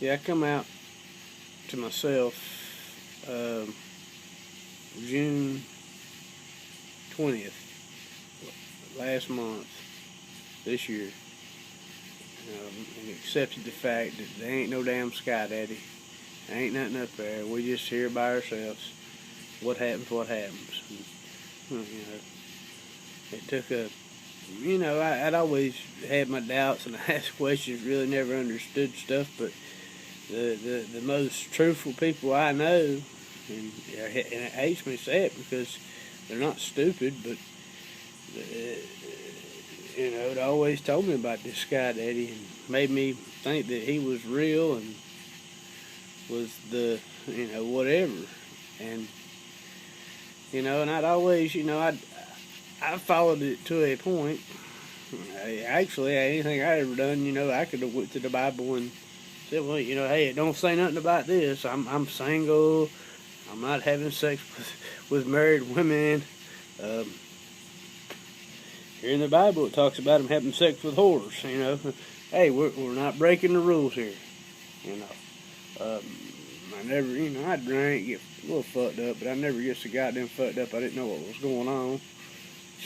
Yeah, I come out to myself June 20th, last month, this year, and accepted the fact that there ain't no damn Sky Daddy. There ain't nothing up there. We just here by ourselves. What happens. And, it took I'd always had my doubts and I asked questions, really never understood stuff, but the most truthful people I know, and it hates me to say it because they're not stupid, but they always told me about this Sky Daddy and made me think that he was real and was the whatever, and and I'd always I followed it to a point. Actually, anything I ever done, I could have went to the Bible and said, well, hey, it don't say nothing about this. I'm single. I'm not having sex with married women. Here in the Bible, it talks about them having sex with whores. Hey, we're not breaking the rules here. I never, I drank, get a little fucked up, but I never get so goddamn fucked up I didn't know what was going on.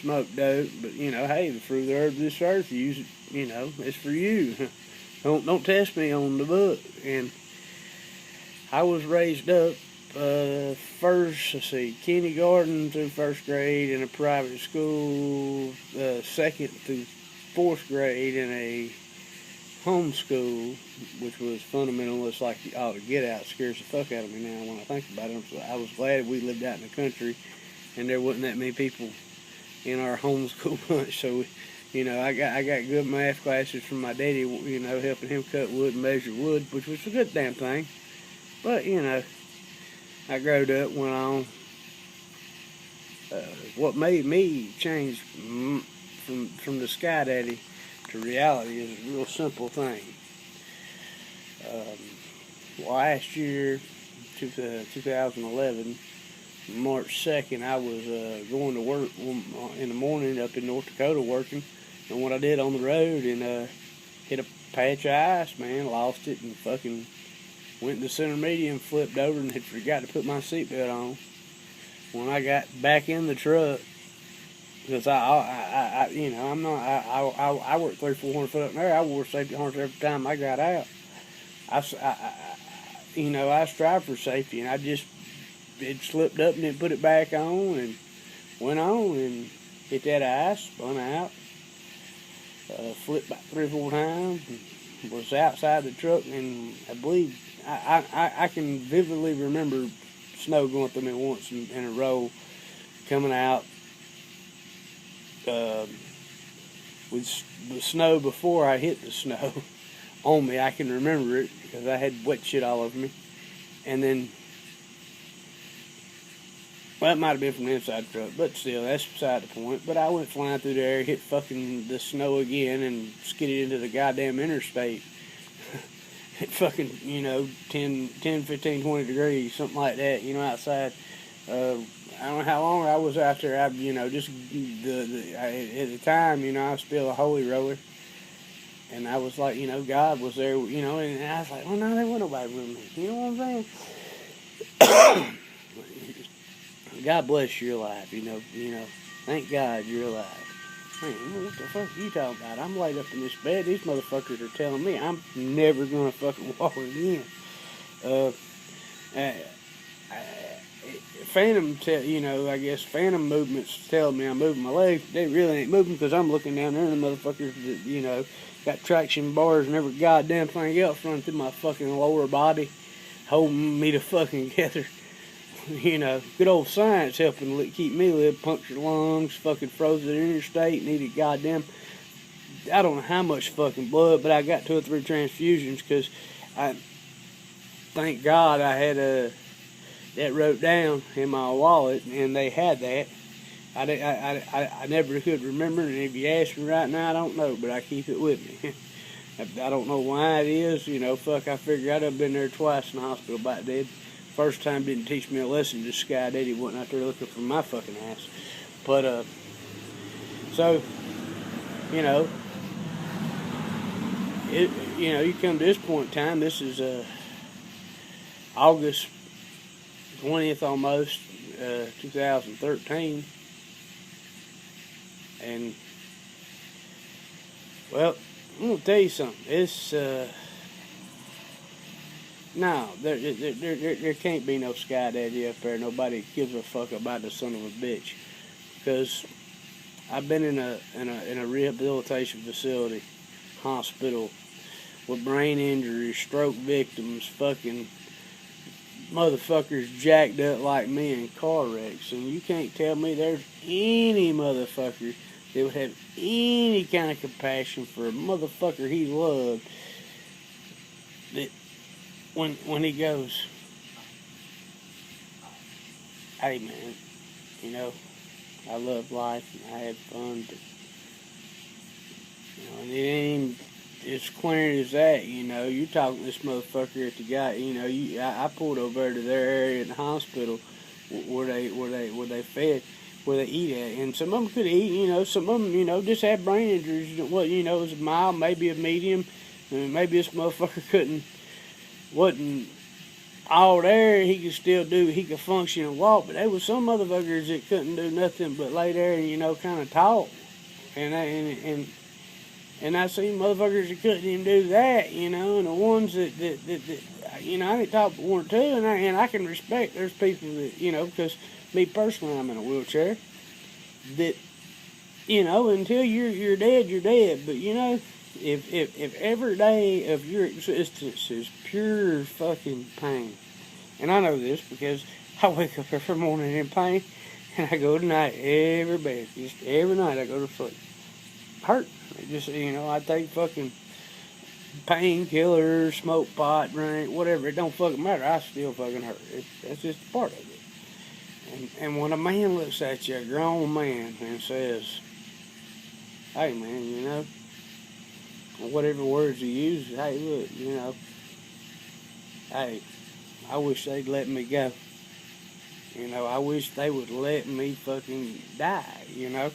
Smoked dope, but hey, the fruit of the herb of this earth, use it, it's for you. Don't test me on the book. And I was raised up kindergarten through first grade in a private school, second through fourth grade in a homeschool, which was fundamentalist like the get out. Scares the fuck out of me now when I think about it. So I was glad we lived out in the country and there wasn't that many people in our homeschool bunch. So, I got good math classes from my daddy, helping him cut wood and measure wood, which was a good damn thing. But, I growed up, went on. What made me change from the Sky Daddy to reality is a real simple thing. Last year, 2011, March 2nd, I was going to work in the morning up in North Dakota working, and what I did on the road and hit a patch of ice, man, lost it and fucking went in the center median, flipped over and had forgot to put my seatbelt on. When I got back in the truck, because I work 300-400 foot up there, I wore safety harness every time I got out. I strive for safety, and it slipped up and then put it back on and went on and hit that ice, spun out, flipped back 3 or 4 times, and was outside the truck, and I believe I can vividly remember snow going through me once in a row, coming out with the snow before I hit the snow on me. I can remember it because I had wet shit all over me. And then, well, it might have been from the inside the truck, but still, that's beside the point. But I went flying through the air, hit fucking the snow again, and skidded into the goddamn interstate. At fucking, 10, 15, 20 degrees, something like that, outside. I don't know how long I was out there. At the time, I was still a holy roller. And I was like, God was there, and I was like, oh no, there wasn't nobody with me. You know what I'm saying? God bless your life, Thank God you're alive. Man, what the fuck are you talking about? I'm laid up in this bed. These motherfuckers are telling me I'm never gonna fucking walk again. I guess phantom movements tell me I'm moving my legs. They really ain't moving because I'm looking down there and the motherfuckers that, got traction bars and every goddamn thing else running through my fucking lower body, holding me to fucking together. Good old science helping keep me live. Punctured lungs, fucking frozen interstate, needed goddamn, I don't know how much fucking blood, but I got 2 or 3 transfusions because I, thank God I had that wrote down in my wallet and they had that. I never could remember, and if you ask me right now, I don't know, but I keep it with me. I don't know why it is, I figure I'd have been there twice in the hospital about dead. First time didn't teach me a lesson. This Sky Daddy wasn't out there looking for my fucking ass. But, so, you know, you come to this point in time, this is August 20th almost, 2013. And, well, I'm going to tell you something. It's, no, there can't be no Sky Daddy up there. Nobody gives a fuck about the son of a bitch. Because I've been in a rehabilitation facility, hospital, with brain injuries, stroke victims, fucking motherfuckers jacked up like me in car wrecks. And you can't tell me there's any motherfucker that would have any kind of compassion for a motherfucker he loved that when he goes, hey man, you know, I love life and I had fun, but, you know, and it ain't as clear as that, you know. You talking to this motherfucker at the guy, you know. I pulled over to their area in the hospital where they fed, where they eat at, and some of them could eat, you know. Some of them, you know, just had brain injuries. What, you know, it was a mild, maybe a medium, and maybe this motherfucker wasn't all there. He could function and walk, but there was some motherfuckers that couldn't do nothing but lay there and, you know, kind of talk, and I seen motherfuckers that couldn't even do that, you know, and the ones that you know, I can talk but one or two, and I can respect there's people that, you know, because me personally, I'm in a wheelchair, that, you know, until you're dead, you're dead. But, you know, if every day of your existence is pure fucking pain, and I know this because I wake up every morning in pain, and I go to night just every night I go to sleep. Hurt. It just, you know, I take fucking painkillers, smoke pot, drink, whatever. It don't fucking matter. I still fucking hurt. That's just a part of it. And when a man looks at you, a grown man, and says, hey man, you know, whatever words he uses, hey look, you know, hey, I wish they'd let me go. You know, I wish they would let me fucking die, you know.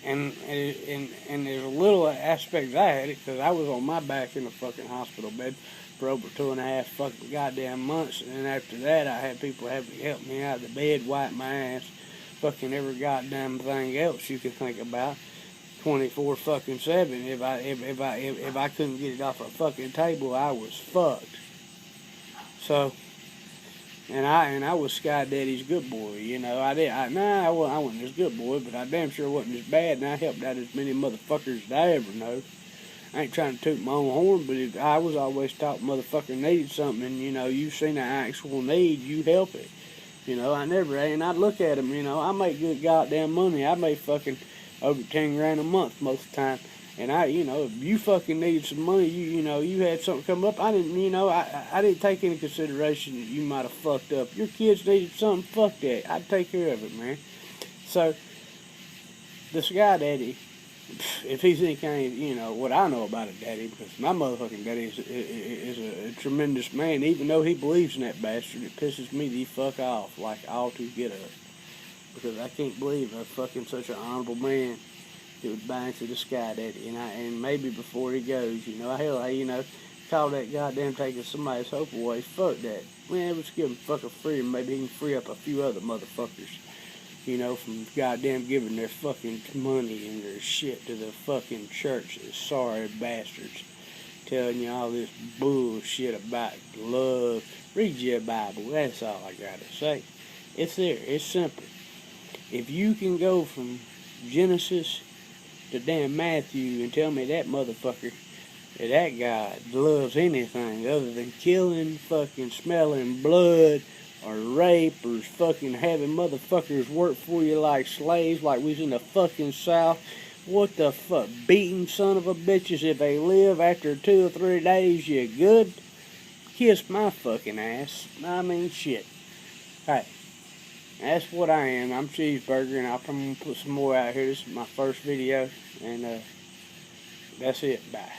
And there's a little aspect I had it because I was on my back in the fucking hospital bed for over 2.5 fucking goddamn months. And then after that, I had people having to help me out of the bed, wipe my ass, fucking every goddamn thing else you could think about, 24 fucking 7. If I couldn't get it off a fucking table, I was fucked. So. And I was Sky Daddy's good boy, you know. I wasn't his good boy, but I damn sure wasn't as bad, and I helped out as many motherfuckers as I ever know. I ain't trying to toot my own horn, but if I was always taught motherfucker needed something, and, you know, you seen an actual need, you help it. You know, and I'd look at them, you know, I make good goddamn money. I make fucking over 10 grand a month most of the time. And you know, if you fucking needed some money, you know, you had something come up, I didn't take into consideration that you might have fucked up. Your kids needed something, fuck that. I'd take care of it, man. So, the Sky Daddy, if he's any kind of, you know, what I know about a daddy, because my motherfucking daddy is a tremendous man, even though he believes in that bastard, it pisses me the fuck off, like all to get up. Because I can't believe a fucking such an honorable man it would bind to the Sky Daddy, and maybe before he goes, you know, hell, you know, call that goddamn taking somebody's hope away. Fuck that. Man, let's give him fucking freedom. Maybe he can free up a few other motherfuckers, you know, from goddamn giving their fucking money and their shit to the fucking churches. Sorry bastards, telling you all this bullshit about love. Read your Bible. That's all I gotta say. It's there. It's simple. If you can go from Genesis to damn Matthew and tell me that motherfucker, that guy loves anything other than killing, fucking smelling blood, or rape, or fucking having motherfuckers work for you like slaves, like we was in the fucking South. What the fuck? Beating son of a bitches if they live after 2 or 3 days, you good? Kiss my fucking ass. I mean, shit. Hey. That's what I am. I'm Cheeseburger, and I'll probably put some more out here. This is my first video, and that's it. Bye.